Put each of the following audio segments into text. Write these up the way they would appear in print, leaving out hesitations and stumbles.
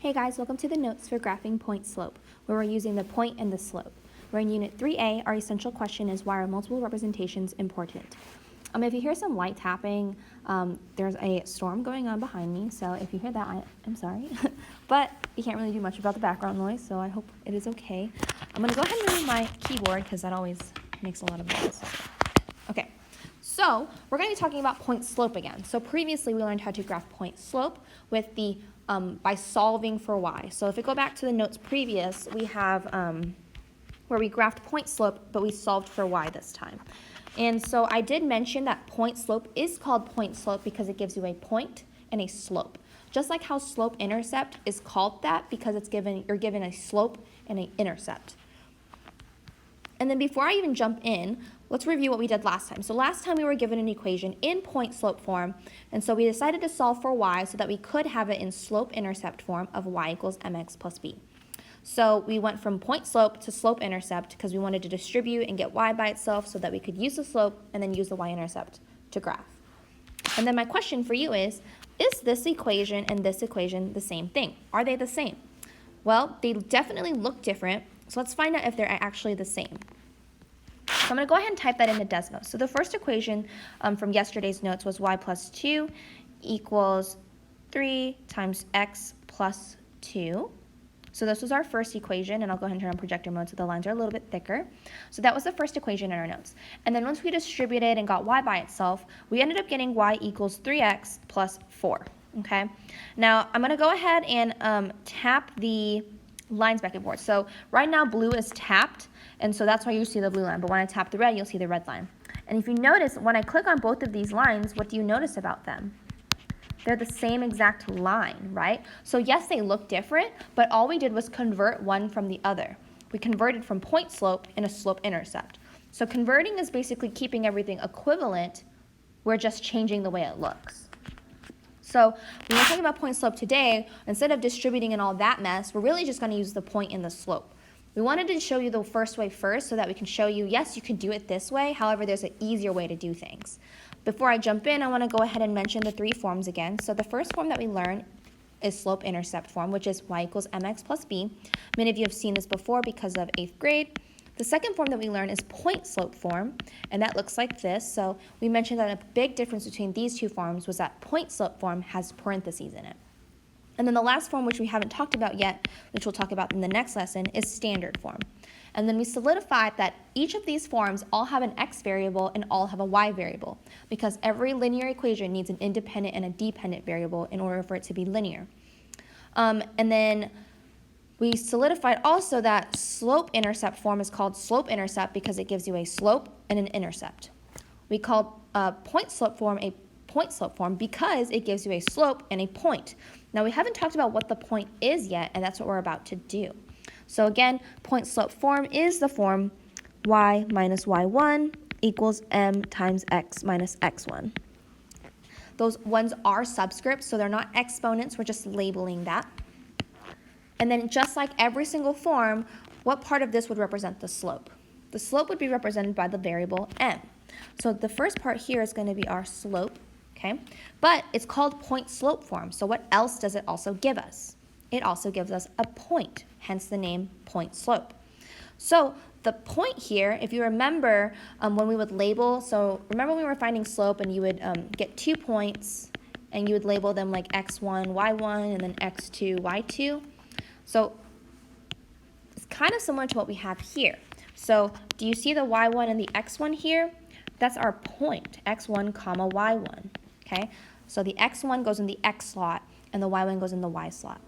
Hey guys, welcome to the notes for graphing point slope, where we're using the point and the slope. We're in Unit 3A. Our essential question is, why are multiple representations important? If you hear some light tapping, there's a storm going on behind me, so if you hear that, I'm sorry. But you can't really do much about the background noise, so I hope it is okay. I'm going to go ahead and move my keyboard, because that always makes a lot of noise. Okay, so we're going to be talking about point slope again. So previously we learned how to graph point slope with the by solving for y. So if we go back to the notes previous, we have where we graphed point slope, but we solved for y this time. And so I did mention that point slope is called point slope because it gives you a point and a slope. Just like how slope intercept is called that because you're given a slope and an intercept. And then before I even jump in, let's review what we did last time. So last time we were given an equation in point slope form, and so we decided to solve for y so that we could have it in slope intercept form of y equals mx plus b. So we went from point slope to slope intercept because we wanted to distribute and get y by itself so that we could use the slope and then use the y-intercept to graph. And then my question for you is this equation and this equation the same thing? Are they the same? Well, they definitely look different, so let's find out if they're actually the same. So I'm going to go ahead and type that in the Desmos. So the first equation from yesterday's notes was y plus 2 equals 3 times x plus 2. So this was our first equation, and I'll go ahead and turn on projector mode so the lines are a little bit thicker. So that was the first equation in our notes. And then once we distributed and got y by itself, we ended up getting y equals 3x plus 4. Okay. Now I'm going to go ahead and tap the lines back and forth. So right now blue is tapped, and so that's why you see the blue line. But when I tap the red, you'll see the red line. And if you notice, when I click on both of these lines, what do you notice about them? They're the same exact line, right? So yes, they look different, but all we did was convert one from the other. We converted from point slope and a slope intercept. So converting is basically keeping everything equivalent. We're just changing the way it looks. So when we're talking about point slope today, instead of distributing and all that mess, we're really just going to use the point and the slope. We wanted to show you the first way first so that we can show you, yes, you can do it this way. However, there's an easier way to do things. Before I jump in, I want to go ahead and mention the three forms again. So the first form that we learn is slope-intercept form, which is y equals mx plus b. Many of you have seen this before because of 8th grade. The second form that we learn is point slope form, and that looks like this. So we mentioned that a big difference between these two forms was that point slope form has parentheses in it. And then the last form, which we haven't talked about yet, which we'll talk about in the next lesson, is standard form. And then we solidified that each of these forms all have an x variable and all have a y variable, because every linear equation needs an independent and a dependent variable in order for it to be linear. And then we solidified also that slope-intercept form is called slope-intercept because it gives you a slope and an intercept. We called point slope form a point slope form because it gives you a slope and a point. Now we haven't talked about what the point is yet, and that's what we're about to do. So again, point slope form is the form y minus y1 equals m times x minus x1. Those ones are subscripts, so they're not exponents. We're just labeling that. And then just like every single form, what part of this would represent the slope? The slope would be represented by the variable m. So the first part here is going to be our slope, okay? But it's called point slope form, so what else does it also give us? It also gives us a point, hence the name point slope. So the point here, if you remember when we would label, so remember when we were finding slope and you would get 2 points and you would label them like x1, y1, and then x2, y2. So it's kind of similar to what we have here. So do you see the y1 and the x1 here? That's our point, x1 comma y1, okay? So the x1 goes in the x slot and the y1 goes in the y slot.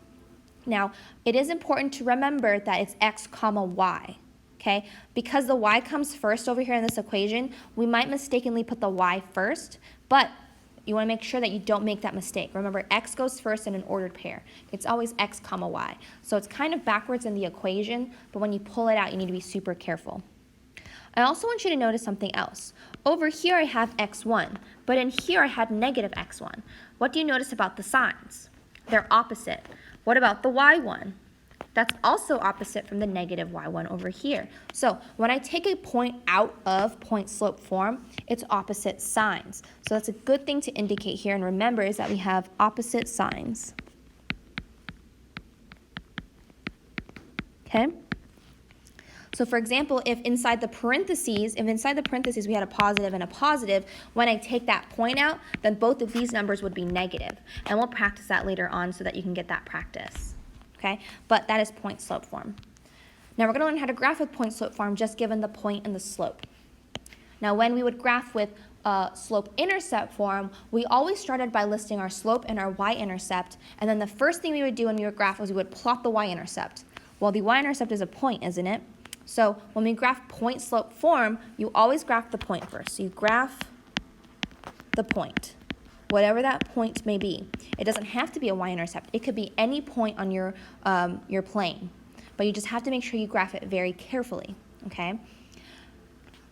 Now, it is important to remember that it's x comma y, okay? Because the y comes first over here in this equation, we might mistakenly put the y first, but you want to make sure that you don't make that mistake. Remember, x goes first in an ordered pair. It's always x comma y. So it's kind of backwards in the equation, but when you pull it out, you need to be super careful. I also want you to notice something else. Over here I have x1, but in here I had negative x1. What do you notice about the signs? They're opposite. What about the y1? That's also opposite from the negative y1 over here. So when I take a point out of point slope form, it's opposite signs. So that's a good thing to indicate here and remember is that we have opposite signs. okay? So for example, if inside the parentheses we had a positive and a positive, when I take that point out, then both of these numbers would be negative. And we'll practice that later on so that you can get that practice, okay? But that is point slope form. Now we're going to learn how to graph with point slope form just given the point and the slope. Now when we would graph with slope-intercept form, we always started by listing our slope and our y-intercept, and then the first thing we would do when we would graph was we would plot the y-intercept. Well, the y-intercept is a point, isn't it? So when we graph point slope form, you always graph the point first. So you graph the point, whatever that point may be. It doesn't have to be a y-intercept. It could be any point on your plane, but you just have to make sure you graph it very carefully, okay?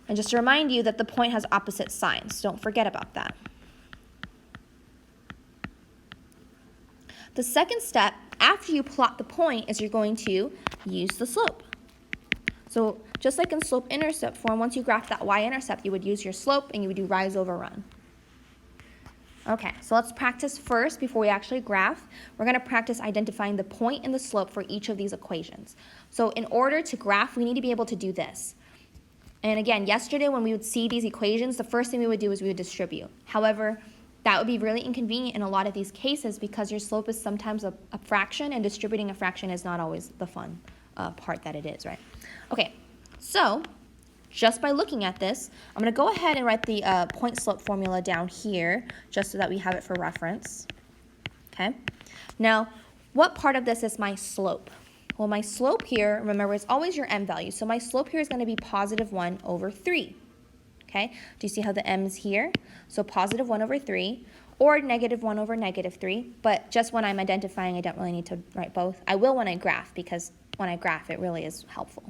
And just to remind you that the point has opposite signs. Don't forget about that. The second step after you plot the point is you're going to use the slope. So just like in slope-intercept form, once you graph that y-intercept, you would use your slope and you would do rise over run. Okay, so let's practice first before we actually graph. We're going to practice identifying the point and the slope for each of these equations. So in order to graph, we need to be able to do this. And again, yesterday when we would see these equations, the first thing we would do is we would distribute. However, that would be really inconvenient in a lot of these cases because your slope is sometimes a fraction, and distributing a fraction is not always the fun part that it is, right? Okay, so just by looking at this, I'm going to go ahead and write the point slope formula down here just so that we have it for reference. Okay, now what part of this is my slope? Well, my slope here, remember, is always your m value. So my slope here is going to be positive 1 over 3. Okay, do you see how the m is here? So positive 1 over 3, or negative 1 over negative 3. But just when I'm identifying, I don't really need to write both. I will when I graph, because when I graph, it really is helpful.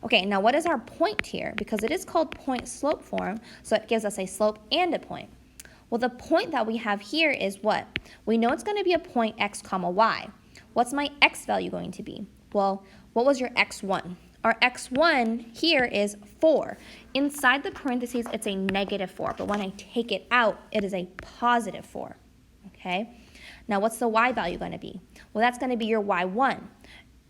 Okay, now what is our point here? Because it is called point slope form, so it gives us a slope and a point. Well, the point that we have here is what? We know it's going to be a point x comma y. What's my x value going to be? Well, what was your x1? Our x1 here is 4. Inside the parentheses, it's a negative 4, but when I take it out, it is a positive 4, okay? Now, what's the y value going to be? Well, that's going to be your y1.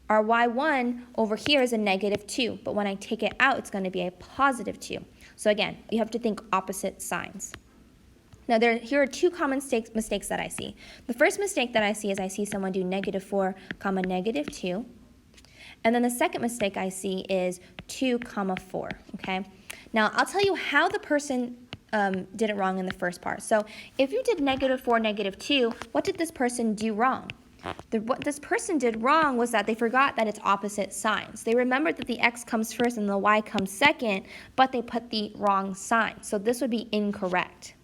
Our y1 over here is a negative 2, but when I take it out, it's going to be a positive 2. So again, you have to think opposite signs. Now, here are two common mistakes that I see. The first mistake that I see is I see someone do negative 4 comma negative 2. And then the second mistake I see is 2 comma 4, okay? Now, I'll tell you how the person did it wrong in the first part. So if you did negative 4, negative 2, what did this person do wrong? What this person did wrong was that they forgot that it's opposite signs. They remembered that the x comes first and the y comes second, but they put the wrong sign. So this would be incorrect.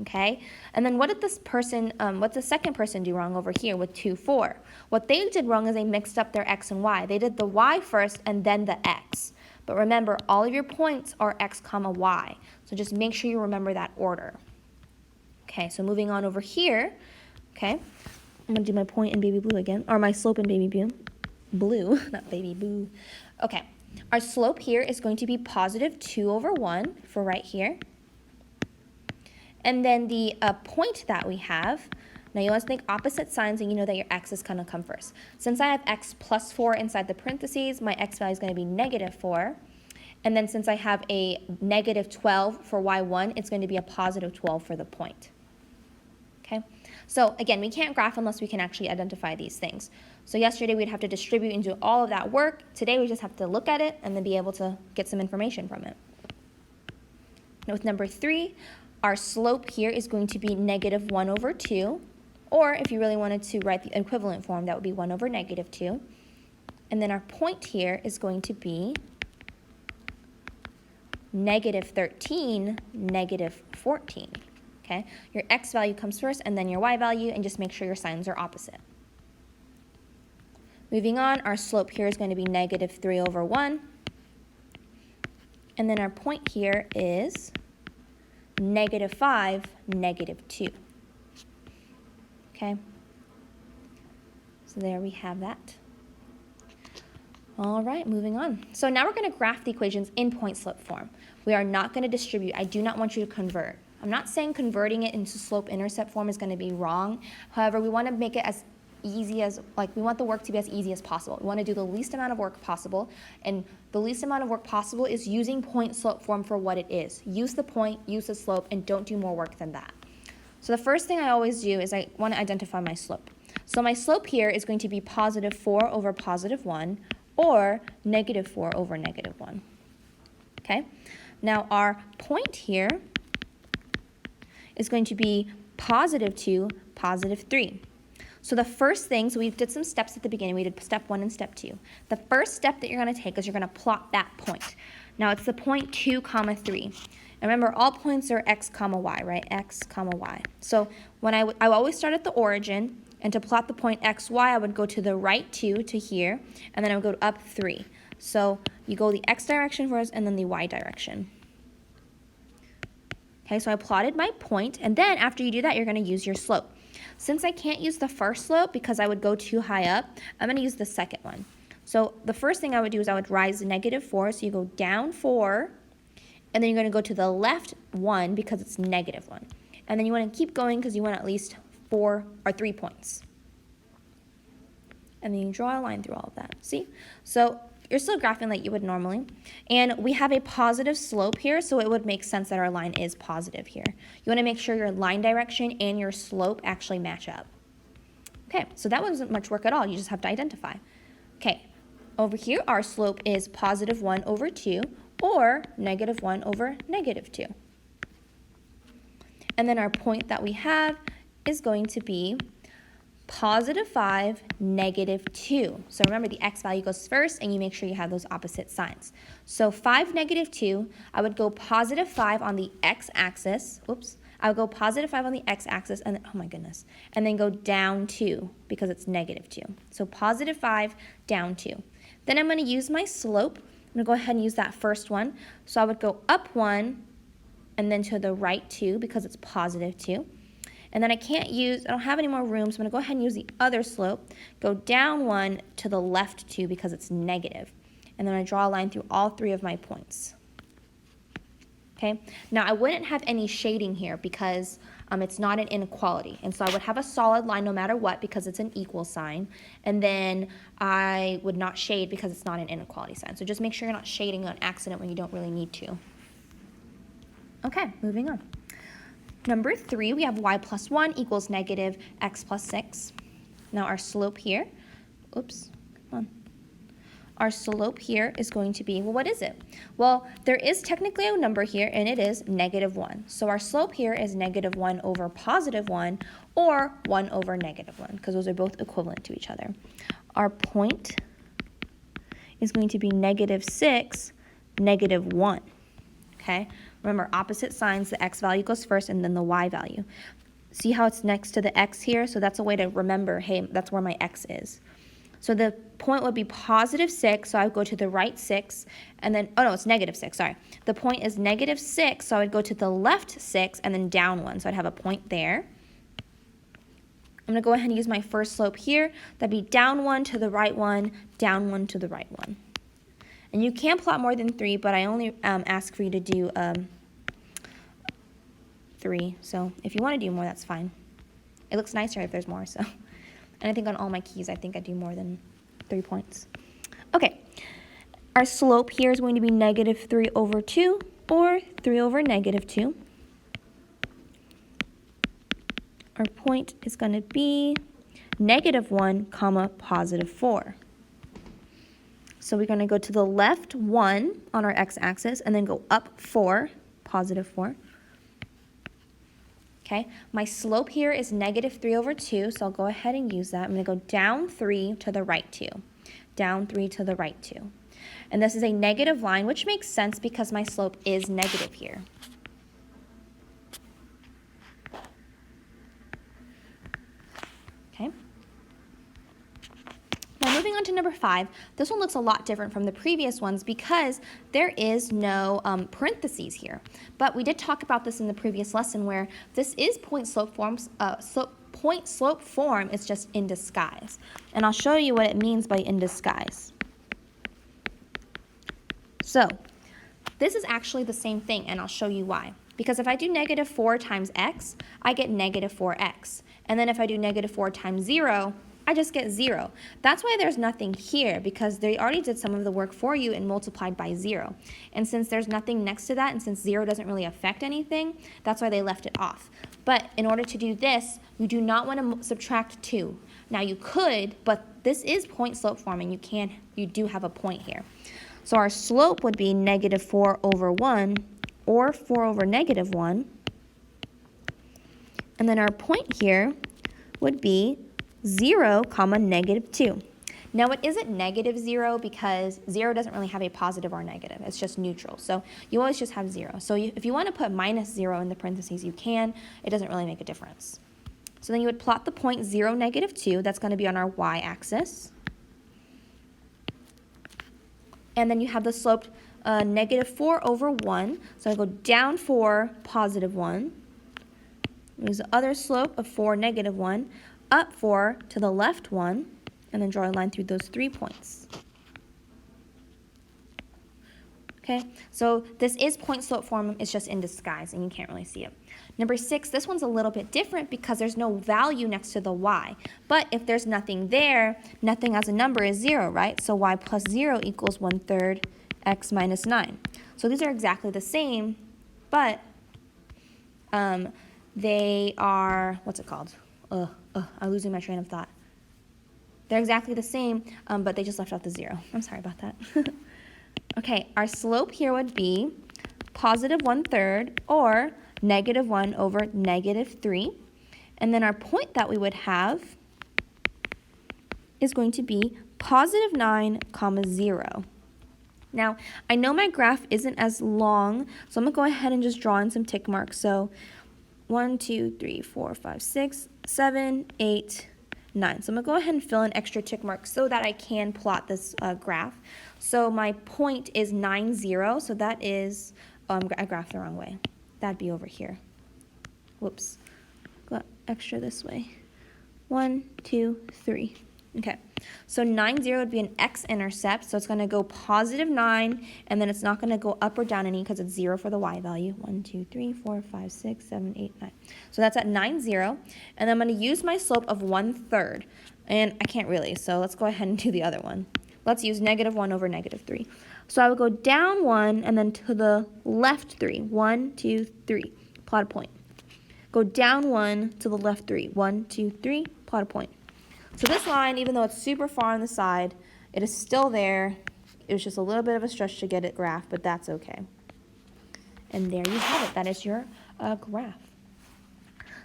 Okay, and then what did this person, what's the second person do wrong over here with 2, 4? What they did wrong is they mixed up their x and y. They did the y first and then the x. But remember, all of your points are x comma y. So just make sure you remember that order. Okay, so moving on over here, okay, I'm going to do my point in baby blue again, or my slope in baby blue, not baby blue. Okay, our slope here is going to be positive 2 over 1 for right here. And then the point that we have, now you want to think opposite signs and you know that your x is going to come first. Since I have x plus 4 inside the parentheses, my x value is going to be negative 4. And then since I have a negative 12 for y1, it's going to be a positive 12 for the point. Okay, so again, we can't graph unless we can actually identify these things. So yesterday we'd have to distribute and do all of that work. Today we just have to look at it and then be able to get some information from it. Now with number 3, our slope here is going to be negative 1 over 2, or if you really wanted to write the equivalent form, that would be 1 over negative 2. And then our point here is going to be negative 13, negative 14. Okay, your x value comes first and then your y value, and just make sure your signs are opposite. Moving on, our slope here is going to be negative 3 over 1. And then our point here is negative 5, negative 2. Okay, so there we have that. All right, moving on. So now we're going to graph the equations in point slope form. We are not going to distribute. I do not want you to convert. I'm not saying converting it into slope intercept form is going to be wrong. However, we want to make it as easy as, we want the work to be as easy as possible. We want to do the least amount of work possible, and the least amount of work possible is using point-slope form for what it is. Use the point, use the slope, and don't do more work than that. So the first thing I always do is I want to identify my slope. So my slope here is going to be positive 4 over positive 1, or negative 4 over negative 1. Okay? Now our point here is going to be positive 2, positive 3. So the first thing, so we did some steps at the beginning. We did step 1 and step 2. The first step that you're going to take is you're going to plot that point. Now it's the point 2, 3. And remember, all points are x, y, right? X, y. So when I would always start at the origin, and to plot the point x, y, I would go to the right 2 to here, and then I would go up 3. So you go the x direction first, and then the y direction. Okay, so I plotted my point, and then after you do that, you're going to use your slope. Since I can't use the first slope because I would go too high up, I'm going to use the second one. So the first thing I would do is I would rise negative 4, so you go down 4, and then you're going to go to the left 1 because it's negative 1. And then you want to keep going because you want at least 4 or 3 points. And then you draw a line through all of that. See? So you're still graphing like you would normally. And we have a positive slope here, so it would make sense that our line is positive here. You want to make sure your line direction and your slope actually match up. Okay, so that wasn't much work at all. You just have to identify. Okay, over here our slope is positive 1 over 2, or negative 1 over negative 2. And then our point that we have is going to be positive 5, negative 2. So remember, the x value goes first, and you make sure you have those opposite signs. So 5, negative 2, I would go positive 5 on the x-axis. Oops. I would go positive 5 on the x-axis, and then, oh my goodness, and then go down 2 because it's negative 2. So positive 5, down 2. Then I'm going to use my slope. I'm going to go ahead and use that first one. So I would go up 1 and then to the right 2 because it's positive 2. And then I don't have any more room, so I'm going to go ahead and use the other slope. Go down 1 to the left 2 because it's negative. And then I draw a line through all 3 of my points. Okay? Now I wouldn't have any shading here because it's not an inequality. And so I would have a solid line no matter what because it's an equal sign. And then I would not shade because it's not an inequality sign. So just make sure you're not shading on accident when you don't really need to. Okay, moving on. Number 3, we have y plus 1 equals negative x plus 6. Now our slope here, oops, come on. Our slope here is going to be, well, what is it? Well, there is technically a number here, and it is negative 1. So our slope here is negative 1 over positive 1, or 1 over negative 1, because those are both equivalent to each other. Our point is going to be negative 6, negative 1. Okay? Remember, opposite signs, the x value goes first and then the y value. See how it's next to the x here? So that's a way to remember, hey, that's where my x is. So the point would be positive 6, so I would go to the right 6, and then, oh no, it's negative 6, sorry. The point is negative 6, so I would go to the left 6 and then down 1, so I'd have a point there. I'm going to go ahead and use my first slope here. That'd be down 1 to the right 1, down 1 to the right 1. And you can plot more than 3, but I only ask for you to do 3. So if you want to do more, that's fine. It looks nicer if there's more. So, and I think on all my keys, I think I do more than 3 points. Okay, our slope here is going to be negative 3 over 2, or 3 over negative 2. Our point is going to be negative 1, comma, positive 4. So we're going to go to the left 1 on our x-axis and then go up 4, positive 4. Okay, my slope here is negative 3 over 2, so I'll go ahead and use that. I'm going to go down 3 to the right 2, down 3 to the right 2. And this is a negative line, which makes sense because my slope is negative here. Okay. Now moving on to number 5, this one looks a lot different from the previous ones because there is no parentheses here. But we did talk about this in the previous lesson where this is point-slope forms. Point-slope form is just in disguise. And I'll show you what it means by in disguise. So this is actually the same thing, and I'll show you why. Because if I do negative 4 times x, I get negative 4x. And then if I do negative 4 times 0, I just get 0. That's why there's nothing here, because they already did some of the work for you and multiplied by 0. And since there's nothing next to that, and since 0 doesn't really affect anything, that's why they left it off. But in order to do this, you do not want to subtract 2. Now you could, but this is point slope form, and you do have a point here. So our slope would be negative 4 over 1, or 4 over negative 1. And then our point here would be 0, comma, negative 2. Now it isn't negative 0 because 0 doesn't really have a positive or negative. It's just neutral. So you always just have 0. So if you want to put minus 0 in the parentheses, you can. It doesn't really make a difference. So then you would plot the point 0, negative 2. That's going to be on our y-axis. And then you have the slope negative 4 over 1. So I go down 4, positive 1. There's the other slope of 4, negative 1. Up 4 to the left 1, and then draw a line through those 3 points. Okay, so this is point slope form, it's just in disguise, and you can't really see it. Number 6, this one's a little bit different because there's no value next to the y. But if there's nothing there, nothing as a number is 0, right? So y plus 0 equals 1/3 x minus 9. So these are exactly the same, but they are, what's it called? I'm losing my train of thought. They're exactly the same, but they just left out the 0. I'm sorry about that. Okay, our slope here would be positive 1/3 or negative 1 over negative 3. And then our point that we would have is going to be positive 9, comma 0. Now, I know my graph isn't as long, so I'm going to go ahead and just draw in some tick marks. So 1, 2, 3, 4, 5, 6, 7, 8, 9. So I'm going to go ahead and fill in extra tick marks so that I can plot this graph. So my point is 9, 0. So that is, I graphed the wrong way. That'd be over here. Whoops. Got extra this way. 1, 2, 3. Okay, so 9, 0 would be an x-intercept, so it's going to go positive 9, and then it's not going to go up or down any because it's 0 for the y value. 1, 2, 3, 4, 5, 6, 7, 8, 9. So that's at 9, 0, and I'm going to use my slope of 1/3, and I can't really, so let's go ahead and do the other one. Let's use negative 1 over negative 3. So I would go down 1, and then to the left 3. 1, 2, 3, plot a point. Go down 1 to the left 3. 1, 2, 3, plot a point. So this line, even though it's super far on the side, it is still there. It was just a little bit of a stretch to get it graphed, but that's okay. And there you have it. That is your graph.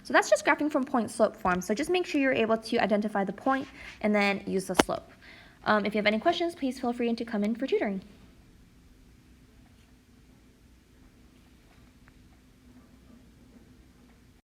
So that's just graphing from point slope form. So just make sure you're able to identify the point and then use the slope. If you have any questions, please feel free to come in for tutoring.